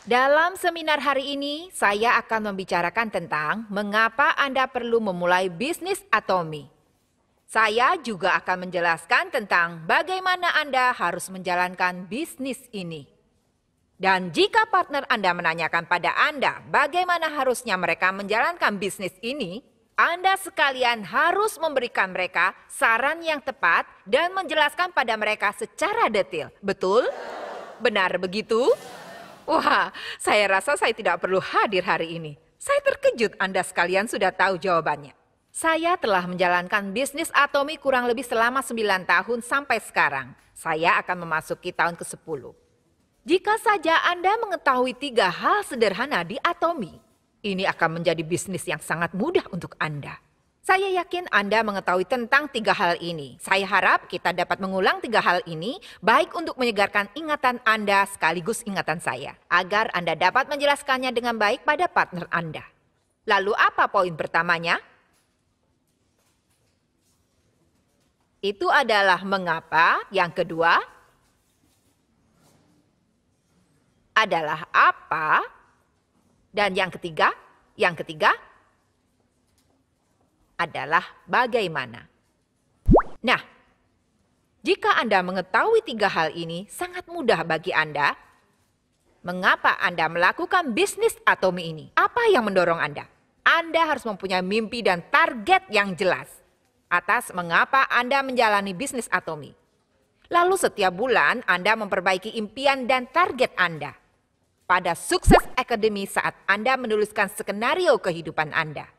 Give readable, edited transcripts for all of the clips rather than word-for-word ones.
Dalam seminar hari ini, saya akan membicarakan tentang mengapa Anda perlu memulai bisnis Atomi. Saya juga akan menjelaskan tentang bagaimana Anda harus menjalankan bisnis ini. Dan jika partner Anda menanyakan pada Anda bagaimana harusnya mereka menjalankan bisnis ini, Anda sekalian harus memberikan mereka saran yang tepat dan menjelaskan pada mereka secara detail. Betul? Benar begitu? Wah, saya rasa saya tidak perlu hadir hari ini. Saya terkejut Anda sekalian sudah tahu jawabannya. Saya telah menjalankan bisnis Atomi kurang lebih selama 9 tahun sampai sekarang. Saya akan memasuki tahun ke-10. Jika saja Anda mengetahui 3 hal sederhana di Atomi, ini akan menjadi bisnis yang sangat mudah untuk Anda. Saya yakin Anda mengetahui tentang 3 hal ini. Saya harap kita dapat mengulang 3 hal ini, baik untuk menyegarkan ingatan Anda sekaligus ingatan saya, agar Anda dapat menjelaskannya dengan baik pada partner Anda. Lalu apa poin pertamanya? Itu adalah mengapa. Yang kedua adalah apa. Dan yang ketiga adalah bagaimana. Nah, jika Anda mengetahui 3 hal ini, sangat mudah bagi Anda. Mengapa Anda melakukan bisnis Atomi ini? Apa yang mendorong Anda? Anda harus mempunyai mimpi dan target yang jelas atas mengapa Anda menjalani bisnis Atomi. Lalu setiap bulan Anda memperbaiki impian dan target Anda. Pada Sukses Academy saat Anda menuliskan skenario kehidupan Anda.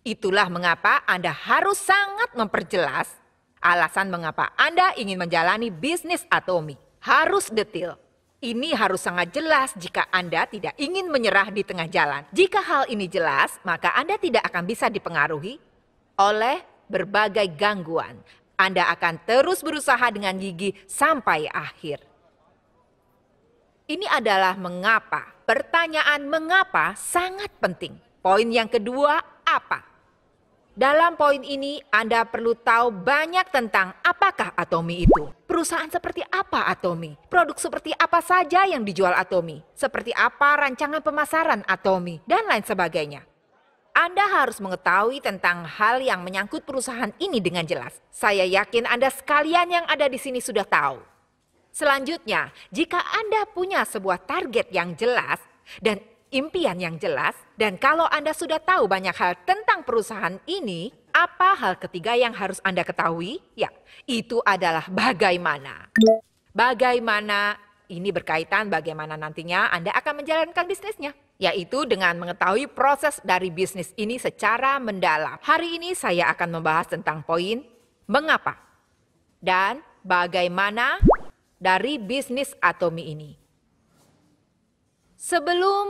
Itulah mengapa Anda harus sangat memperjelas alasan mengapa Anda ingin menjalani bisnis Atomi. Harus detail. Ini harus sangat jelas jika Anda tidak ingin menyerah di tengah jalan. Jika hal ini jelas, maka Anda tidak akan bisa dipengaruhi oleh berbagai gangguan. Anda akan terus berusaha dengan gigih sampai akhir. Ini adalah mengapa. Pertanyaan mengapa sangat penting. Poin yang kedua, apa? Dalam poin ini, Anda perlu tahu banyak tentang apakah Atomi itu. Perusahaan seperti apa Atomi? Produk seperti apa saja yang dijual Atomi? Seperti apa rancangan pemasaran Atomi? Dan lain sebagainya. Anda harus mengetahui tentang hal yang menyangkut perusahaan ini dengan jelas. Saya yakin Anda sekalian yang ada di sini sudah tahu. Selanjutnya, jika Anda punya sebuah target yang jelas dan impian yang jelas, dan kalau Anda sudah tahu banyak hal tentang perusahaan ini, apa hal ketiga yang harus Anda ketahui? Ya, itu adalah bagaimana. Bagaimana ini berkaitan bagaimana nantinya Anda akan menjalankan bisnisnya, yaitu dengan mengetahui proses dari bisnis ini secara mendalam. Hari ini saya akan membahas tentang poin mengapa dan bagaimana dari bisnis Atomi ini. Sebelum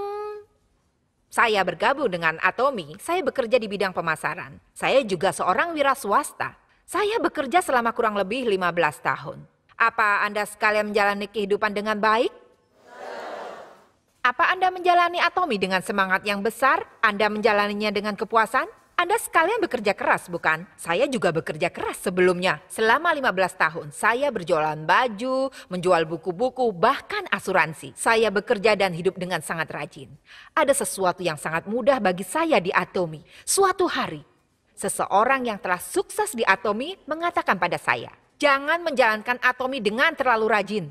saya bergabung dengan Atomi, saya bekerja di bidang pemasaran. Saya juga seorang wira swasta. Saya bekerja selama kurang lebih 15 tahun. Apa Anda sekalian menjalani kehidupan dengan baik? Apa Anda menjalani Atomi dengan semangat yang besar? Anda menjalaninya dengan kepuasan? Anda sekalian bekerja keras, bukan? Saya juga bekerja keras sebelumnya. Selama 15 tahun, saya berjualan baju, menjual buku-buku, bahkan asuransi. Saya bekerja dan hidup dengan sangat rajin. Ada sesuatu yang sangat mudah bagi saya di Atomi. Suatu hari, seseorang yang telah sukses di Atomi mengatakan pada saya, jangan menjalankan Atomi dengan terlalu rajin.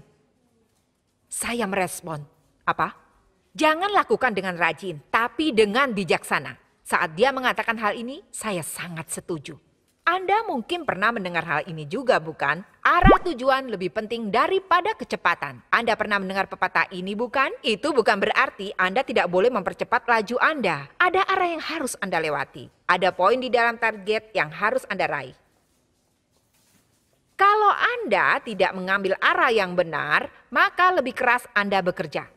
Saya merespon, apa? Jangan lakukan dengan rajin, tapi dengan bijaksana. Saat dia mengatakan hal ini, saya sangat setuju. Anda mungkin pernah mendengar hal ini juga, bukan? Arah tujuan lebih penting daripada kecepatan. Anda pernah mendengar pepatah ini, bukan? Itu bukan berarti Anda tidak boleh mempercepat laju Anda. Ada arah yang harus Anda lewati. Ada poin di dalam target yang harus Anda raih. Kalau Anda tidak mengambil arah yang benar, maka lebih keras Anda bekerja.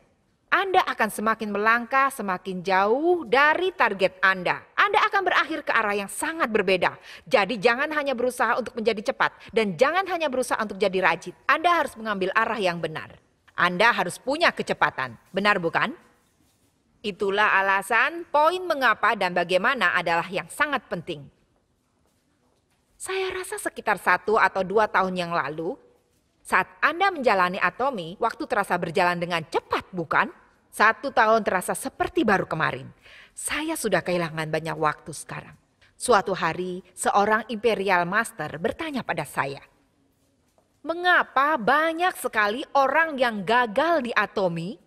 Anda akan semakin melangkah semakin jauh dari target Anda. Anda akan berakhir ke arah yang sangat berbeda. Jadi jangan hanya berusaha untuk menjadi cepat dan jangan hanya berusaha untuk jadi rajin. Anda harus mengambil arah yang benar. Anda harus punya kecepatan. Benar bukan? Itulah alasan poin mengapa dan bagaimana adalah yang sangat penting. Saya rasa sekitar 1 atau 2 tahun yang lalu, saat Anda menjalani Atomi, waktu terasa berjalan dengan cepat, bukan? 1 tahun terasa seperti baru kemarin. Saya sudah kehilangan banyak waktu sekarang. Suatu hari, seorang Imperial Master bertanya pada saya, mengapa banyak sekali orang yang gagal di Atomy?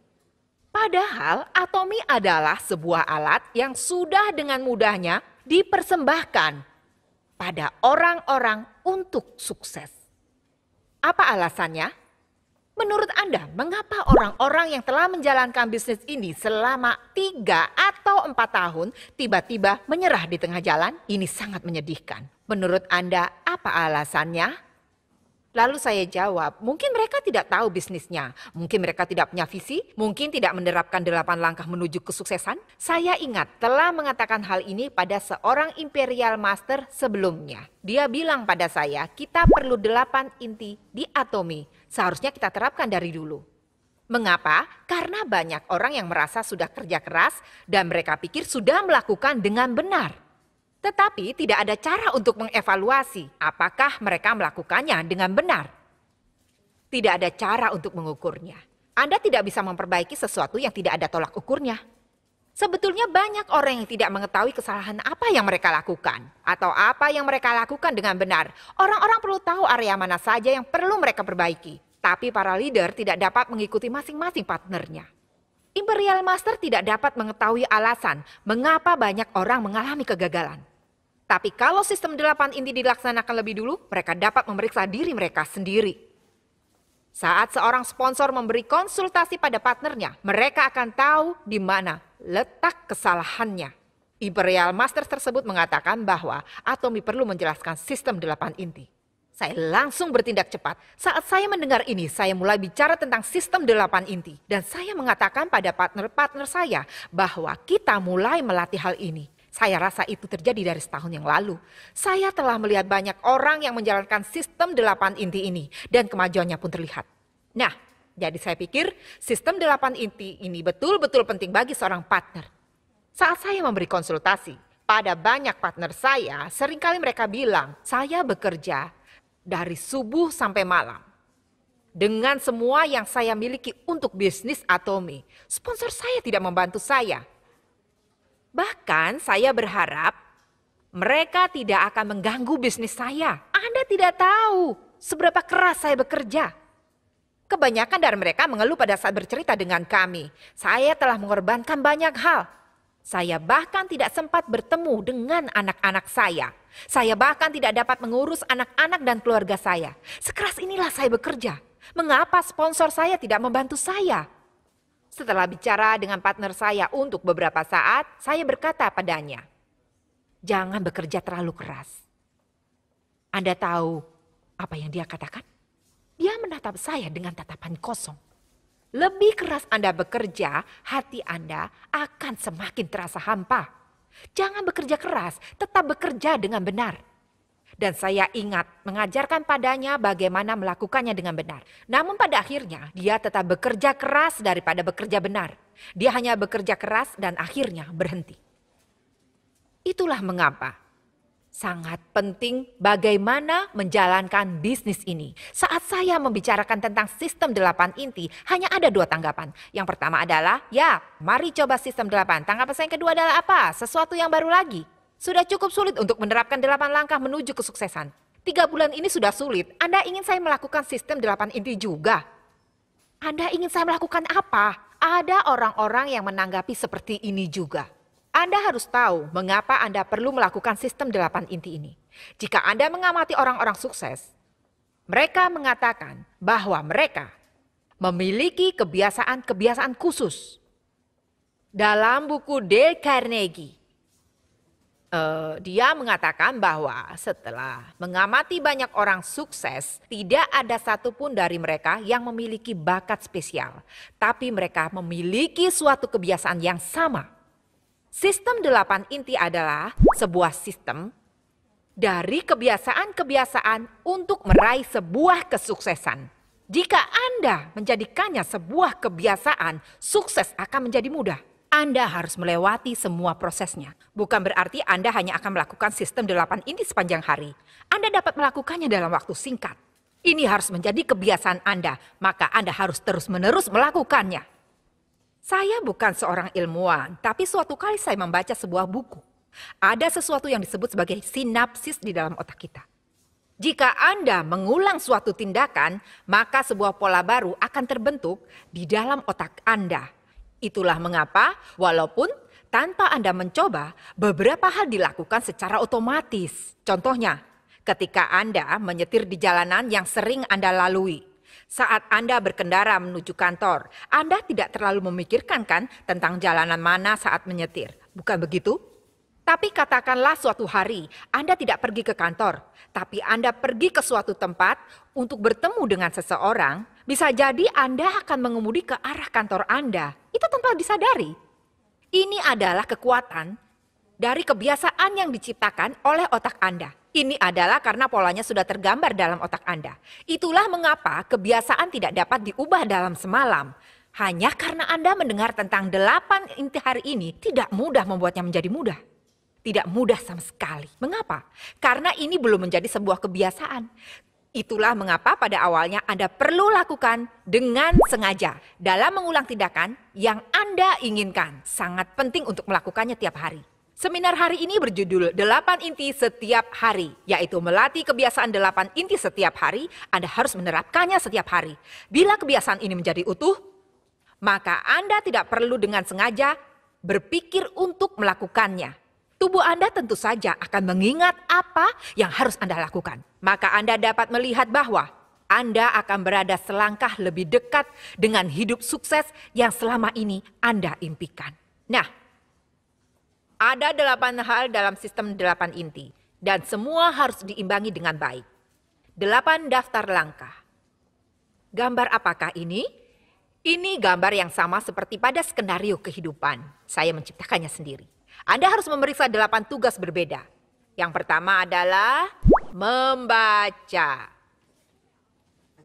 Padahal Atomy adalah sebuah alat yang sudah dengan mudahnya dipersembahkan pada orang-orang untuk sukses. Apa alasannya? Menurut Anda, mengapa orang-orang yang telah menjalankan bisnis ini selama 3 atau 4 tahun tiba-tiba menyerah di tengah jalan? Ini sangat menyedihkan. Menurut Anda, apa alasannya? Lalu saya jawab, mungkin mereka tidak tahu bisnisnya, mungkin mereka tidak punya visi, mungkin tidak menerapkan 8 langkah menuju kesuksesan. Saya ingat telah mengatakan hal ini pada seorang Imperial Master sebelumnya. Dia bilang pada saya, kita perlu 8 inti di Atomy. Seharusnya kita terapkan dari dulu. Mengapa? Karena banyak orang yang merasa sudah kerja keras dan mereka pikir sudah melakukan dengan benar. Tetapi tidak ada cara untuk mengevaluasi apakah mereka melakukannya dengan benar. Tidak ada cara untuk mengukurnya. Anda tidak bisa memperbaiki sesuatu yang tidak ada tolak ukurnya. Sebetulnya banyak orang yang tidak mengetahui kesalahan apa yang mereka lakukan. Atau apa yang mereka lakukan dengan benar. Orang-orang perlu tahu area mana saja yang perlu mereka perbaiki. Tapi para leader tidak dapat mengikuti masing-masing partnernya. Imperial Master tidak dapat mengetahui alasan mengapa banyak orang mengalami kegagalan. Tapi kalau sistem 8 inti dilaksanakan lebih dulu, mereka dapat memeriksa diri mereka sendiri. Saat seorang sponsor memberi konsultasi pada partnernya, mereka akan tahu di mana letak kesalahannya. Imperial Master tersebut mengatakan bahwa Atomy perlu menjelaskan sistem 8 inti. Saya langsung bertindak cepat. Saat saya mendengar ini, saya mulai bicara tentang sistem 8 inti. Dan saya mengatakan pada partner-partner saya bahwa kita mulai melatih hal ini. Saya rasa itu terjadi dari setahun yang lalu. Saya telah melihat banyak orang yang menjalankan sistem 8 inti ini dan kemajuannya pun terlihat. Nah, jadi saya pikir sistem 8 inti ini betul-betul penting bagi seorang partner. Saat saya memberi konsultasi pada banyak partner saya, seringkali mereka bilang, saya bekerja dari subuh sampai malam. Dengan semua yang saya miliki untuk bisnis Atomy, sponsor saya tidak membantu saya. Bahkan saya berharap mereka tidak akan mengganggu bisnis saya. Anda tidak tahu seberapa keras saya bekerja. Kebanyakan dari mereka mengeluh pada saat bercerita dengan kami. Saya telah mengorbankan banyak hal. Saya bahkan tidak sempat bertemu dengan anak-anak saya. Saya bahkan tidak dapat mengurus anak-anak dan keluarga saya. Sekeras inilah saya bekerja. Mengapa sponsor saya tidak membantu saya? Setelah bicara dengan partner saya untuk beberapa saat, saya berkata padanya, jangan bekerja terlalu keras. Anda tahu apa yang dia katakan? Dia menatap saya dengan tatapan kosong. Lebih keras Anda bekerja, hati Anda akan semakin terasa hampa. Jangan bekerja keras, tetap bekerja dengan benar. Dan saya ingat mengajarkan padanya bagaimana melakukannya dengan benar. Namun pada akhirnya dia tetap bekerja keras daripada bekerja benar. Dia hanya bekerja keras dan akhirnya berhenti. Itulah mengapa sangat penting bagaimana menjalankan bisnis ini. Saat saya membicarakan tentang sistem 8 inti, hanya ada 2 tanggapan. Yang pertama adalah, ya mari coba sistem 8. Tanggapan saya yang kedua adalah apa? Sesuatu yang baru lagi. Sudah cukup sulit untuk menerapkan 8 langkah menuju kesuksesan. 3 bulan ini sudah sulit. Anda ingin saya melakukan sistem 8 inti juga? Anda ingin saya melakukan apa? Ada orang-orang yang menanggapi seperti ini juga. Anda harus tahu mengapa Anda perlu melakukan sistem 8 inti ini. Jika Anda mengamati orang-orang sukses, mereka mengatakan bahwa mereka memiliki kebiasaan-kebiasaan khusus. Dalam buku Dale Carnegie, dia mengatakan bahwa setelah mengamati banyak orang sukses, tidak ada satupun dari mereka yang memiliki bakat spesial. Tapi mereka memiliki suatu kebiasaan yang sama. Sistem 8 inti adalah sebuah sistem dari kebiasaan-kebiasaan untuk meraih sebuah kesuksesan. Jika Anda menjadikannya sebuah kebiasaan, sukses akan menjadi mudah. Anda harus melewati semua prosesnya. Bukan berarti Anda hanya akan melakukan sistem 8 inti sepanjang hari. Anda dapat melakukannya dalam waktu singkat. Ini harus menjadi kebiasaan Anda, maka Anda harus terus-menerus melakukannya. Saya bukan seorang ilmuwan, tapi suatu kali saya membaca sebuah buku. Ada sesuatu yang disebut sebagai sinapsis di dalam otak kita. Jika Anda mengulang suatu tindakan, maka sebuah pola baru akan terbentuk di dalam otak Anda. Itulah mengapa, walaupun tanpa Anda mencoba, beberapa hal dilakukan secara otomatis. Contohnya, ketika Anda menyetir di jalanan yang sering Anda lalui. Saat Anda berkendara menuju kantor, Anda tidak terlalu memikirkan kan tentang jalanan mana saat menyetir. Bukan begitu? Tapi katakanlah suatu hari Anda tidak pergi ke kantor, tapi Anda pergi ke suatu tempat untuk bertemu dengan seseorang, bisa jadi Anda akan mengemudi ke arah kantor Anda. Itu tanpa disadari. Ini adalah kekuatan dari kebiasaan yang diciptakan oleh otak Anda. Ini adalah karena polanya sudah tergambar dalam otak Anda. Itulah mengapa kebiasaan tidak dapat diubah dalam semalam. Hanya karena Anda mendengar tentang 8 inti hari ini tidak mudah membuatnya menjadi mudah. Tidak mudah sama sekali. Mengapa? Karena ini belum menjadi sebuah kebiasaan. Itulah mengapa pada awalnya Anda perlu lakukan dengan sengaja dalam mengulang tindakan yang Anda inginkan. Sangat penting untuk melakukannya tiap hari. Seminar hari ini berjudul 8 inti setiap hari, yaitu melatih kebiasaan 8 inti setiap hari. Anda harus menerapkannya setiap hari. Bila kebiasaan ini menjadi utuh, maka Anda tidak perlu dengan sengaja berpikir untuk melakukannya. Tubuh Anda tentu saja akan mengingat apa yang harus Anda lakukan. Maka Anda dapat melihat bahwa Anda akan berada selangkah lebih dekat dengan hidup sukses yang selama ini Anda impikan. Nah, ada 8 hal dalam sistem 8 inti. Dan semua harus diimbangi dengan baik. 8 daftar langkah. Gambar apakah ini? Ini gambar yang sama seperti pada skenario kehidupan. Saya menciptakannya sendiri. Anda harus memeriksa 8 tugas berbeda. Yang pertama adalah membaca.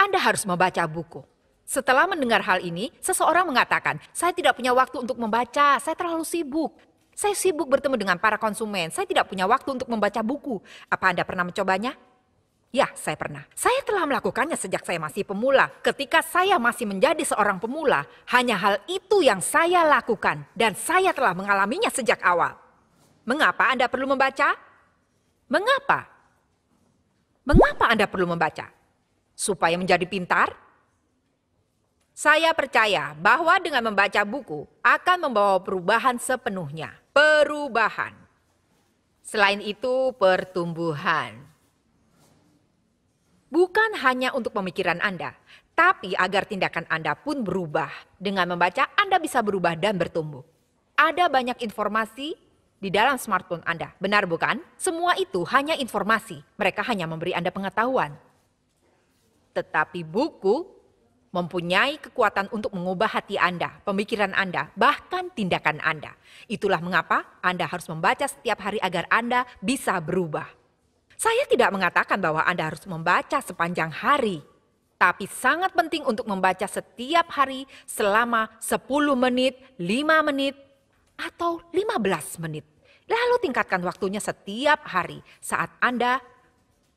Anda harus membaca buku. Setelah mendengar hal ini, seseorang mengatakan, saya tidak punya waktu untuk membaca, saya terlalu sibuk. Saya sibuk bertemu dengan para konsumen, saya tidak punya waktu untuk membaca buku. Apa Anda pernah mencobanya? Ya, saya pernah. Saya telah melakukannya sejak saya masih pemula. Ketika saya masih menjadi seorang pemula, hanya hal itu yang saya lakukan. Dan saya telah mengalaminya sejak awal. Mengapa Anda perlu membaca? Mengapa? Mengapa Anda perlu membaca? Supaya menjadi pintar? Saya percaya bahwa dengan membaca buku akan membawa perubahan sepenuhnya. Perubahan. Selain itu, pertumbuhan. Bukan hanya untuk pemikiran Anda, tapi agar tindakan Anda pun berubah. Dengan membaca, Anda bisa berubah dan bertumbuh. Ada banyak informasi di dalam smartphone Anda, benar bukan? Semua itu hanya informasi, mereka hanya memberi Anda pengetahuan. Tetapi buku mempunyai kekuatan untuk mengubah hati Anda, pemikiran Anda, bahkan tindakan Anda. Itulah mengapa Anda harus membaca setiap hari agar Anda bisa berubah. Saya tidak mengatakan bahwa Anda harus membaca sepanjang hari. Tapi sangat penting untuk membaca setiap hari selama 10 menit, 5 menit, atau 15 menit. Lalu tingkatkan waktunya setiap hari saat Anda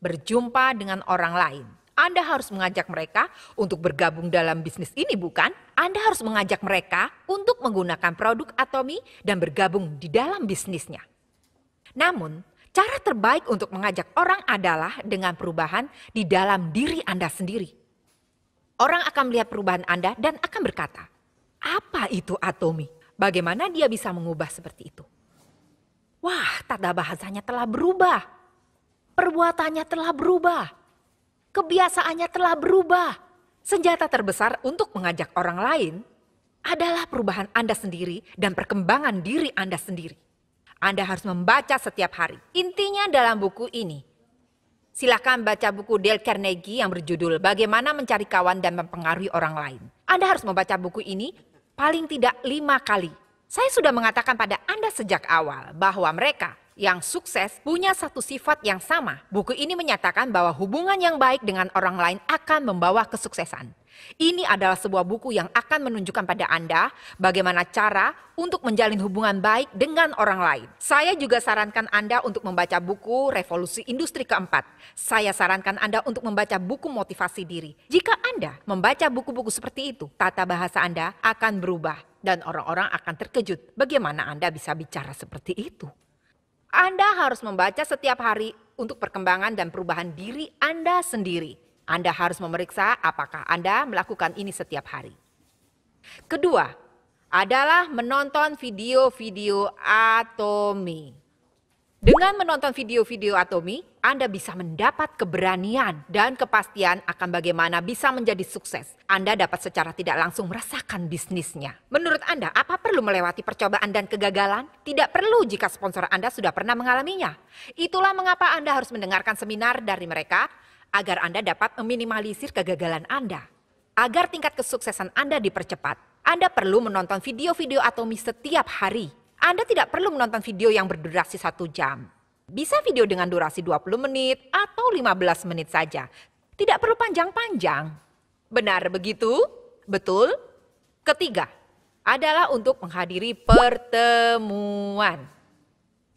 berjumpa dengan orang lain. Anda harus mengajak mereka untuk bergabung dalam bisnis ini, bukan? Anda harus mengajak mereka untuk menggunakan produk Atomy dan bergabung di dalam bisnisnya. Namun, cara terbaik untuk mengajak orang adalah dengan perubahan di dalam diri Anda sendiri. Orang akan melihat perubahan Anda dan akan berkata, apa itu Atomy? Bagaimana dia bisa mengubah seperti itu? Wah, tata bahasanya telah berubah. Perbuatannya telah berubah. Kebiasaannya telah berubah. Senjata terbesar untuk mengajak orang lain adalah perubahan Anda sendiri dan perkembangan diri Anda sendiri. Anda harus membaca setiap hari. Intinya dalam buku ini. Silakan baca buku Dale Carnegie yang berjudul Bagaimana Mencari Kawan dan Mempengaruhi Orang Lain. Anda harus membaca buku ini paling tidak 5 kali. Saya sudah mengatakan pada Anda sejak awal bahwa mereka yang sukses punya satu sifat yang sama. Buku ini menyatakan bahwa hubungan yang baik dengan orang lain akan membawa kesuksesan. Ini adalah sebuah buku yang akan menunjukkan pada Anda bagaimana cara untuk menjalin hubungan baik dengan orang lain. Saya juga sarankan Anda untuk membaca buku Revolusi Industri Keempat. Saya sarankan Anda untuk membaca buku motivasi diri. Jika Anda membaca buku-buku seperti itu, tata bahasa Anda akan berubah. Dan orang-orang akan terkejut bagaimana Anda bisa bicara seperti itu. Anda harus membaca setiap hari untuk perkembangan dan perubahan diri Anda sendiri. Anda harus memeriksa apakah Anda melakukan ini setiap hari. Kedua, adalah menonton video-video Atomy. Dengan menonton video-video Atomy, Anda bisa mendapat keberanian dan kepastian akan bagaimana bisa menjadi sukses. Anda dapat secara tidak langsung merasakan bisnisnya. Menurut Anda, apa perlu melewati percobaan dan kegagalan? Tidak perlu jika sponsor Anda sudah pernah mengalaminya. Itulah mengapa Anda harus mendengarkan seminar dari mereka agar Anda dapat meminimalisir kegagalan Anda. Agar tingkat kesuksesan Anda dipercepat, Anda perlu menonton video-video Atomy setiap hari. Anda tidak perlu menonton video yang berdurasi 1 jam. Bisa video dengan durasi 20 menit atau 15 menit saja. Tidak perlu panjang-panjang. Benar begitu? Betul? Ketiga, adalah untuk menghadiri pertemuan.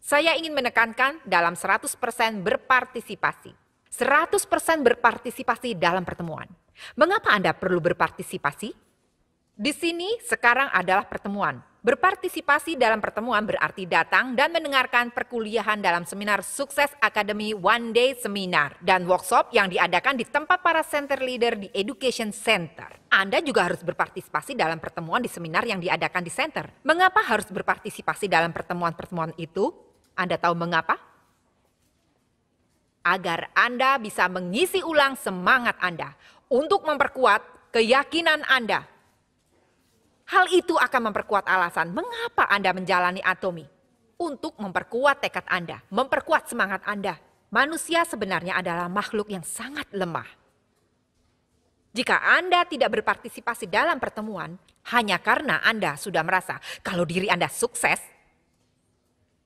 Saya ingin menekankan dalam 100% berpartisipasi. 100% berpartisipasi dalam pertemuan. Mengapa Anda perlu berpartisipasi? Di sini sekarang adalah pertemuan. Berpartisipasi dalam pertemuan berarti datang dan mendengarkan perkuliahan dalam seminar Sukses Academy One Day Seminar dan workshop yang diadakan di tempat para center leader di Education Center. Anda juga harus berpartisipasi dalam pertemuan di seminar yang diadakan di center. Mengapa harus berpartisipasi dalam pertemuan-pertemuan itu? Anda tahu mengapa? Agar Anda bisa mengisi ulang semangat Anda untuk memperkuat keyakinan Anda. Hal itu akan memperkuat alasan mengapa Anda menjalani Atomy. Untuk memperkuat tekad Anda, memperkuat semangat Anda. Manusia sebenarnya adalah makhluk yang sangat lemah. Jika Anda tidak berpartisipasi dalam pertemuan, hanya karena Anda sudah merasa kalau diri Anda sukses,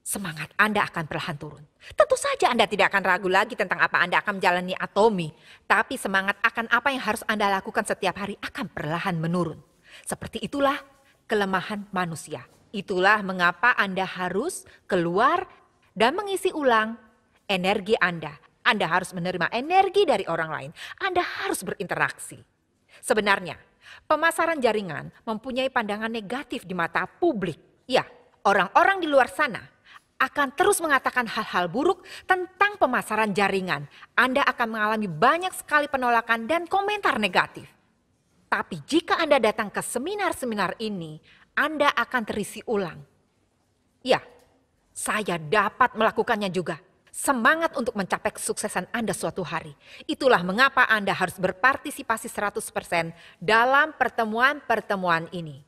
semangat Anda akan perlahan turun. Tentu saja Anda tidak akan ragu lagi tentang apa Anda akan menjalani Atomy. Tapi semangat akan apa yang harus Anda lakukan setiap hari akan perlahan menurun. Seperti itulah kelemahan manusia. Itulah mengapa Anda harus keluar dan mengisi ulang energi Anda. Anda harus menerima energi dari orang lain. Anda harus berinteraksi. Sebenarnya, pemasaran jaringan mempunyai pandangan negatif di mata publik. Ya, orang-orang di luar sana akan terus mengatakan hal-hal buruk tentang pemasaran jaringan. Anda akan mengalami banyak sekali penolakan dan komentar negatif. Tapi jika Anda datang ke seminar-seminar ini, Anda akan terisi ulang. Ya, saya dapat melakukannya juga. Semangat untuk mencapai kesuksesan Anda suatu hari. Itulah mengapa Anda harus berpartisipasi 100% dalam pertemuan-pertemuan ini.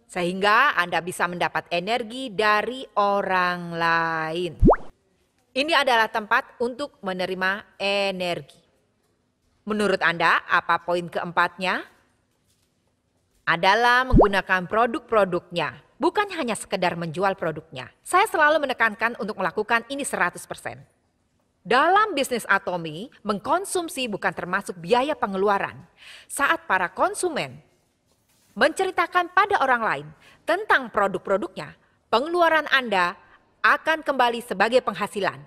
Sehingga Anda bisa mendapat energi dari orang lain. Ini adalah tempat untuk menerima energi. Menurut Anda, apa poin keempatnya? Adalah menggunakan produk-produknya, bukan hanya sekedar menjual produknya. Saya selalu menekankan untuk melakukan ini 100%. Dalam bisnis Atomy, mengkonsumsi bukan termasuk biaya pengeluaran. Saat para konsumen menceritakan pada orang lain tentang produk-produknya, pengeluaran Anda akan kembali sebagai penghasilan.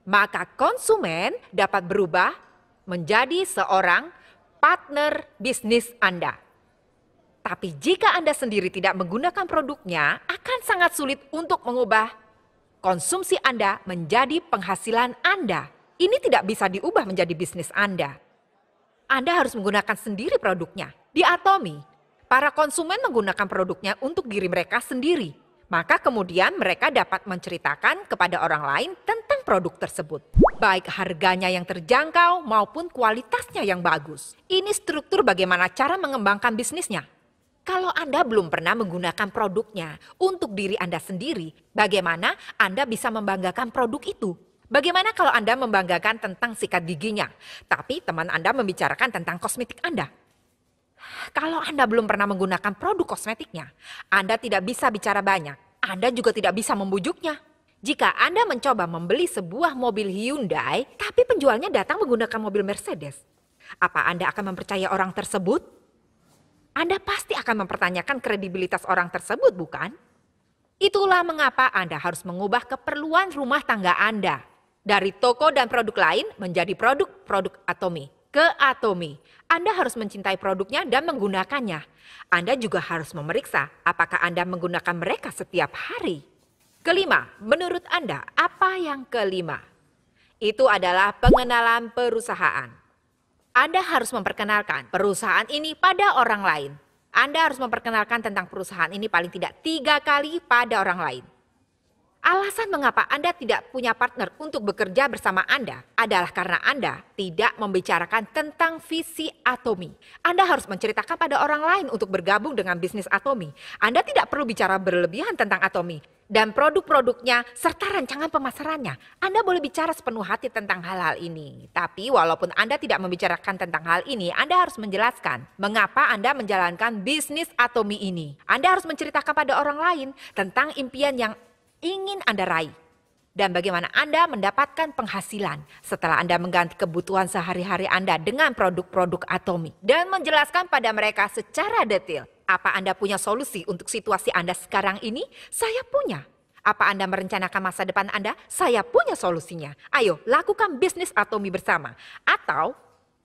Maka konsumen dapat berubah menjadi seorang partner bisnis Anda. Tapi jika Anda sendiri tidak menggunakan produknya, akan sangat sulit untuk mengubah konsumsi Anda menjadi penghasilan Anda. Ini tidak bisa diubah menjadi bisnis Anda. Anda harus menggunakan sendiri produknya. Di Atomy, para konsumen menggunakan produknya untuk diri mereka sendiri. Maka kemudian mereka dapat menceritakan kepada orang lain tentang produk tersebut. Baik harganya yang terjangkau maupun kualitasnya yang bagus. Ini struktur bagaimana cara mengembangkan bisnisnya. Kalau Anda belum pernah menggunakan produknya untuk diri Anda sendiri, bagaimana Anda bisa membanggakan produk itu? Bagaimana kalau Anda membanggakan tentang sikat giginya, tapi teman Anda membicarakan tentang kosmetik Anda? Kalau Anda belum pernah menggunakan produk kosmetiknya, Anda tidak bisa bicara banyak. Anda juga tidak bisa membujuknya. Jika Anda mencoba membeli sebuah mobil Hyundai, tapi penjualnya datang menggunakan mobil Mercedes, apa Anda akan mempercayai orang tersebut? Anda pasti akan mempertanyakan kredibilitas orang tersebut, bukan? Itulah mengapa Anda harus mengubah keperluan rumah tangga Anda dari toko dan produk lain menjadi produk-produk Atomy. ke Atomy. Anda harus mencintai produknya dan menggunakannya. Anda juga harus memeriksa apakah Anda menggunakan mereka setiap hari. Kelima, menurut Anda, apa yang kelima? Itu adalah pengenalan perusahaan. Anda harus memperkenalkan perusahaan ini pada orang lain. Anda harus memperkenalkan tentang perusahaan ini paling tidak 3 kali pada orang lain. Alasan mengapa Anda tidak punya partner untuk bekerja bersama Anda adalah karena Anda tidak membicarakan tentang visi Atomy. Anda harus menceritakan pada orang lain untuk bergabung dengan bisnis Atomy. Anda tidak perlu bicara berlebihan tentang Atomy dan produk-produknya serta rancangan pemasarannya. Anda boleh bicara sepenuh hati tentang hal-hal ini. Tapi walaupun Anda tidak membicarakan tentang hal ini, Anda harus menjelaskan mengapa Anda menjalankan bisnis Atomy ini. Anda harus menceritakan pada orang lain tentang impian yang ingin Anda raih dan bagaimana Anda mendapatkan penghasilan setelah Anda mengganti kebutuhan sehari-hari Anda dengan produk-produk Atomy dan menjelaskan pada mereka secara detail apa Anda punya solusi untuk situasi Anda sekarang ini. Saya punya. Apa Anda merencanakan masa depan Anda? Saya punya solusinya. Ayo lakukan bisnis Atomy bersama. Atau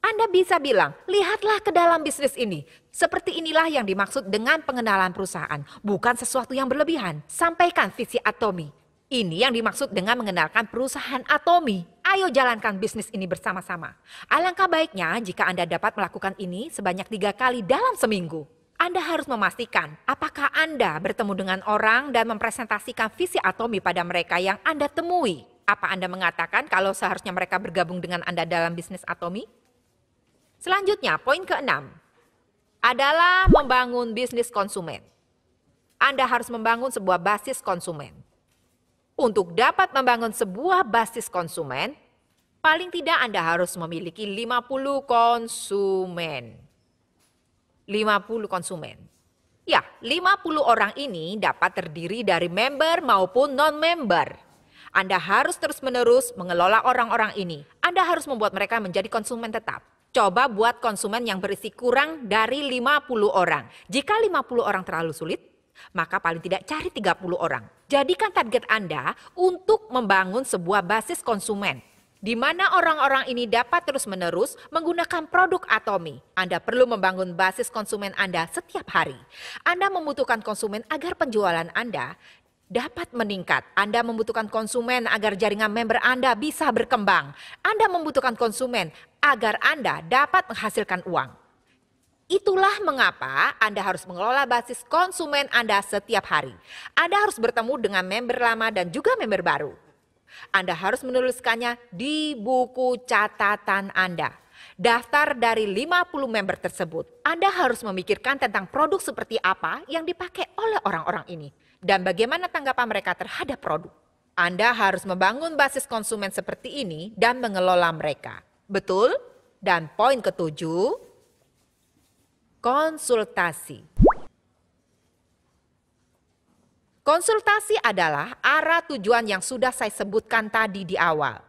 Anda bisa bilang, lihatlah ke dalam bisnis ini. Seperti inilah yang dimaksud dengan pengenalan perusahaan. Bukan sesuatu yang berlebihan. Sampaikan visi Atomy. Ini yang dimaksud dengan mengenalkan perusahaan Atomy. Ayo jalankan bisnis ini bersama-sama. Alangkah baiknya jika Anda dapat melakukan ini sebanyak 3 kali dalam seminggu. Anda harus memastikan apakah Anda bertemu dengan orang dan mempresentasikan visi Atomy pada mereka yang Anda temui. Apa Anda mengatakan kalau seharusnya mereka bergabung dengan Anda dalam bisnis Atomy? Selanjutnya, poin ke-6 adalah membangun bisnis konsumen. Anda harus membangun sebuah basis konsumen. Untuk dapat membangun sebuah basis konsumen, paling tidak Anda harus memiliki 50 konsumen. 50 konsumen. Ya, 50 orang ini dapat terdiri dari member maupun non-member. Anda harus terus-menerus mengelola orang-orang ini. Anda harus membuat mereka menjadi konsumen tetap. Coba buat konsumen yang berisi kurang dari 50 orang. Jika 50 orang terlalu sulit, maka paling tidak cari 30 orang. Jadikan target Anda untuk membangun sebuah basis konsumen, di mana orang-orang ini dapat terus-menerus menggunakan produk Atomy. Anda perlu membangun basis konsumen Anda setiap hari. Anda membutuhkan konsumen agar penjualan Anda dapat meningkat. Anda membutuhkan konsumen agar jaringan member Anda bisa berkembang. Anda membutuhkan konsumen agar Anda dapat menghasilkan uang. Itulah mengapa Anda harus mengelola basis konsumen Anda setiap hari. Anda harus bertemu dengan member lama dan juga member baru. Anda harus menuliskannya di buku catatan Anda. Daftar dari 50 member tersebut. Anda harus memikirkan tentang produk seperti apa yang dipakai oleh orang-orang ini. Dan bagaimana tanggapan mereka terhadap produk. Anda harus membangun basis konsumen seperti ini dan mengelola mereka. Betul? Dan poin ke-7, konsultasi. Konsultasi adalah arah tujuan yang sudah saya sebutkan tadi di awal.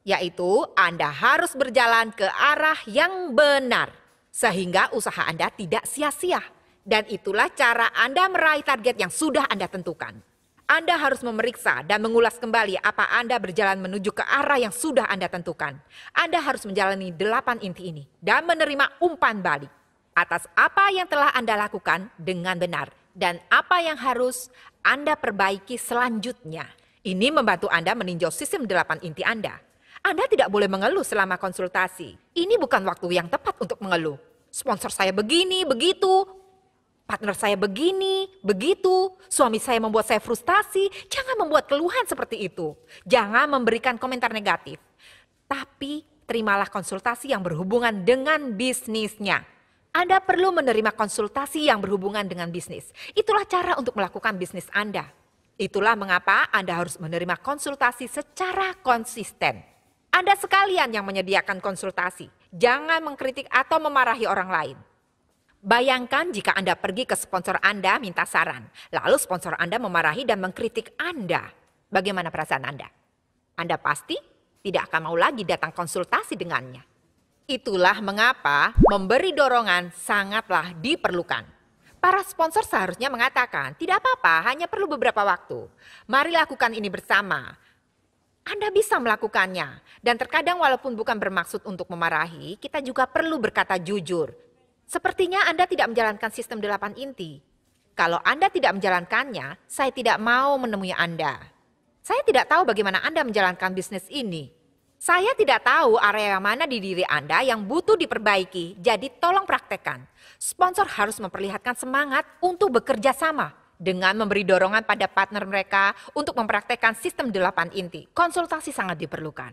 Yaitu Anda harus berjalan ke arah yang benar. Sehingga usaha Anda tidak sia-sia. Dan itulah cara Anda meraih target yang sudah Anda tentukan. Anda harus memeriksa dan mengulas kembali apa Anda berjalan menuju ke arah yang sudah Anda tentukan. Anda harus menjalani 8 inti ini dan menerima umpan balik atas apa yang telah Anda lakukan dengan benar dan apa yang harus Anda perbaiki selanjutnya. Ini membantu Anda meninjau sistem 8 inti Anda. Anda tidak boleh mengeluh selama konsultasi. Ini bukan waktu yang tepat untuk mengeluh. Sponsor saya begini, begitu. Partner saya begini, begitu. Suami saya membuat saya frustasi. Jangan membuat keluhan seperti itu. Jangan memberikan komentar negatif. Tapi terimalah konsultasi yang berhubungan dengan bisnisnya. Anda perlu menerima konsultasi yang berhubungan dengan bisnis. Itulah cara untuk melakukan bisnis Anda. Itulah mengapa Anda harus menerima konsultasi secara konsisten. Anda sekalian yang menyediakan konsultasi. Jangan mengkritik atau memarahi orang lain. Bayangkan jika Anda pergi ke sponsor Anda minta saran. Lalu sponsor Anda memarahi dan mengkritik Anda. Bagaimana perasaan Anda? Anda pasti tidak akan mau lagi datang konsultasi dengannya. Itulah mengapa memberi dorongan sangatlah diperlukan. Para sponsor seharusnya mengatakan, tidak apa-apa, hanya perlu beberapa waktu. Mari lakukan ini bersama. Anda bisa melakukannya. Dan terkadang walaupun bukan bermaksud untuk memarahi, kita juga perlu berkata jujur. Sepertinya Anda tidak menjalankan sistem 8 inti. Kalau Anda tidak menjalankannya, saya tidak mau menemui Anda. Saya tidak tahu bagaimana Anda menjalankan bisnis ini. Saya tidak tahu area mana di diri Anda yang butuh diperbaiki, jadi tolong praktekkan. Sponsor harus memperlihatkan semangat untuk bekerja sama dengan memberi dorongan pada partner mereka untuk mempraktekkan sistem 8 inti. Konsultasi sangat diperlukan.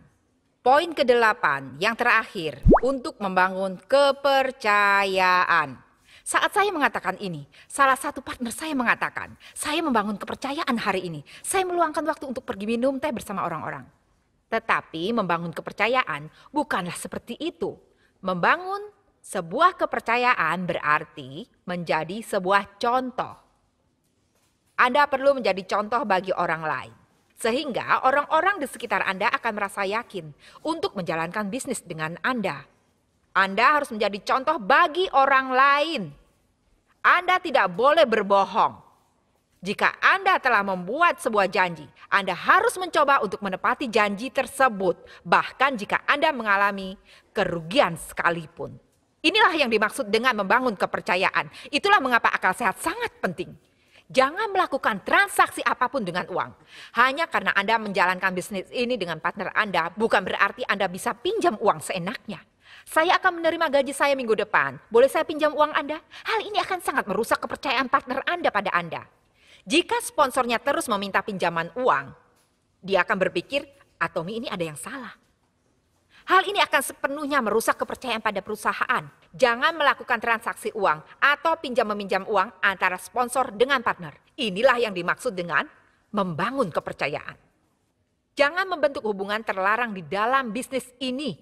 Poin ke-8 yang terakhir, untuk membangun kepercayaan. Saat saya mengatakan ini, salah satu partner saya mengatakan, saya membangun kepercayaan hari ini. Saya meluangkan waktu untuk pergi minum teh bersama orang-orang. Tetapi membangun kepercayaan bukanlah seperti itu. Membangun sebuah kepercayaan berarti menjadi sebuah contoh. Anda perlu menjadi contoh bagi orang lain. Sehingga orang-orang di sekitar Anda akan merasa yakin untuk menjalankan bisnis dengan Anda. Anda harus menjadi contoh bagi orang lain. Anda tidak boleh berbohong. Jika Anda telah membuat sebuah janji, Anda harus mencoba untuk menepati janji tersebut. Bahkan jika Anda mengalami kerugian sekalipun. Inilah yang dimaksud dengan membangun kepercayaan. Itulah mengapa akal sehat sangat penting. Jangan melakukan transaksi apapun dengan uang. Hanya karena Anda menjalankan bisnis ini dengan partner Anda, bukan berarti Anda bisa pinjam uang seenaknya. Saya akan menerima gaji saya minggu depan. Boleh saya pinjam uang Anda? Hal ini akan sangat merusak kepercayaan partner Anda pada Anda. Jika sponsornya terus meminta pinjaman uang, dia akan berpikir, Tommy ini ada yang salah. Hal ini akan sepenuhnya merusak kepercayaan pada perusahaan. Jangan melakukan transaksi uang atau pinjam-meminjam uang antara sponsor dengan partner. Inilah yang dimaksud dengan membangun kepercayaan. Jangan membentuk hubungan terlarang di dalam bisnis ini.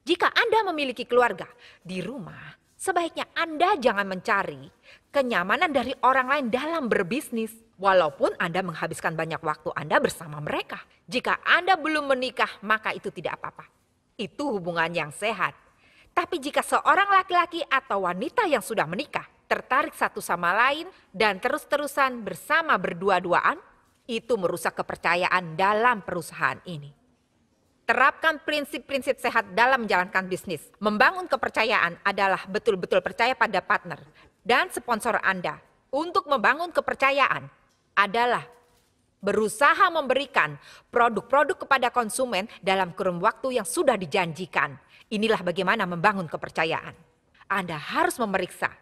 Jika Anda memiliki keluarga di rumah, sebaiknya Anda jangan mencari kenyamanan dari orang lain dalam berbisnis. Walaupun Anda menghabiskan banyak waktu Anda bersama mereka. Jika Anda belum menikah, maka itu tidak apa-apa. Itu hubungan yang sehat. Tapi jika seorang laki-laki atau wanita yang sudah menikah, tertarik satu sama lain dan terus-terusan bersama berdua-duaan, itu merusak kepercayaan dalam perusahaan ini. Terapkan prinsip-prinsip sehat dalam menjalankan bisnis. Membangun kepercayaan adalah betul-betul percaya pada partner dan sponsor Anda. Untuk membangun kepercayaan adalah berusaha memberikan produk-produk kepada konsumen dalam kurun waktu yang sudah dijanjikan. Inilah bagaimana membangun kepercayaan. Anda harus memeriksa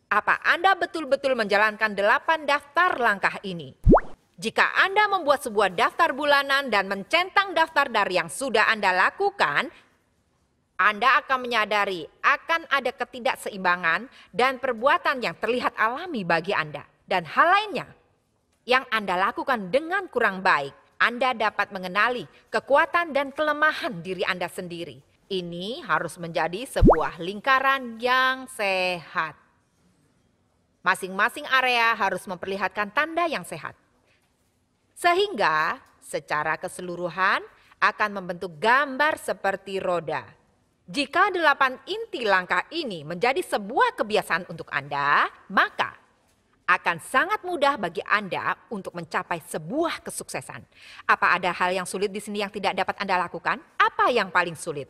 apa Anda betul-betul menjalankan 8 daftar langkah ini. Jika Anda membuat sebuah daftar bulanan dan mencentang daftar dari yang sudah Anda lakukan, Anda akan menyadari akan ada ketidakseimbangan dan perbuatan yang terlihat alami bagi Anda. Dan hal lainnya yang Anda lakukan dengan kurang baik, Anda dapat mengenali kekuatan dan kelemahan diri Anda sendiri. Ini harus menjadi sebuah lingkaran yang sehat. Masing-masing area harus memperlihatkan tanda yang sehat. Sehingga secara keseluruhan akan membentuk gambar seperti roda. Jika 8 inti langkah ini menjadi sebuah kebiasaan untuk Anda, maka akan sangat mudah bagi Anda untuk mencapai sebuah kesuksesan. Apa ada hal yang sulit di sini yang tidak dapat Anda lakukan? Apa yang paling sulit?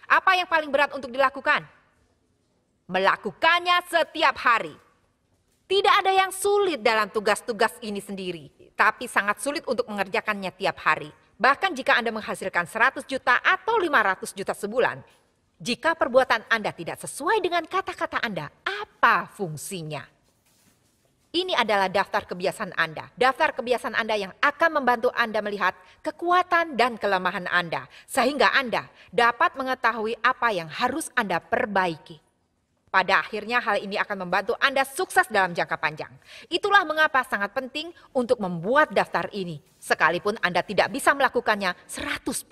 Apa yang paling berat untuk dilakukan? Melakukannya setiap hari. Tidak ada yang sulit dalam tugas-tugas ini sendiri, tapi sangat sulit untuk mengerjakannya tiap hari. Bahkan jika Anda menghasilkan 100 juta atau 500 juta sebulan, jika perbuatan Anda tidak sesuai dengan kata-kata Anda, apa fungsinya? Ini adalah daftar kebiasaan Anda. Daftar kebiasaan Anda yang akan membantu Anda melihat kekuatan dan kelemahan Anda. Sehingga Anda dapat mengetahui apa yang harus Anda perbaiki. Pada akhirnya hal ini akan membantu Anda sukses dalam jangka panjang. Itulah mengapa sangat penting untuk membuat daftar ini. Sekalipun Anda tidak bisa melakukannya 100%.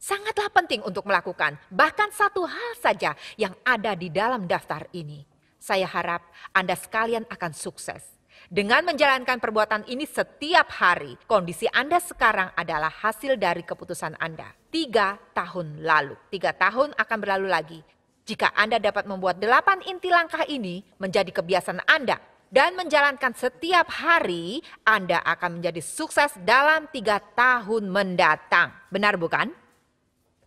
Sangatlah penting untuk melakukan bahkan satu hal saja yang ada di dalam daftar ini. Saya harap Anda sekalian akan sukses. Dengan menjalankan perbuatan ini setiap hari, kondisi Anda sekarang adalah hasil dari keputusan Anda. 3 tahun lalu, 3 tahun akan berlalu lagi. Jika Anda dapat membuat 8 inti langkah ini menjadi kebiasaan Anda, dan menjalankan setiap hari, Anda akan menjadi sukses dalam 3 tahun mendatang. Benar bukan?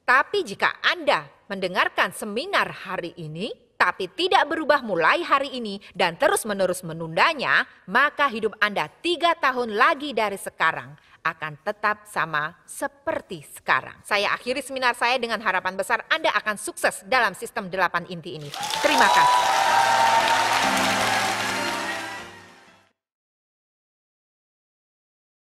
Tapi jika Anda mendengarkan seminar hari ini, tapi tidak berubah mulai hari ini dan terus-menerus menundanya, maka hidup Anda 3 tahun lagi dari sekarang akan tetap sama seperti sekarang. Saya akhiri seminar saya dengan harapan besar Anda akan sukses dalam sistem 8 inti ini. Terima kasih.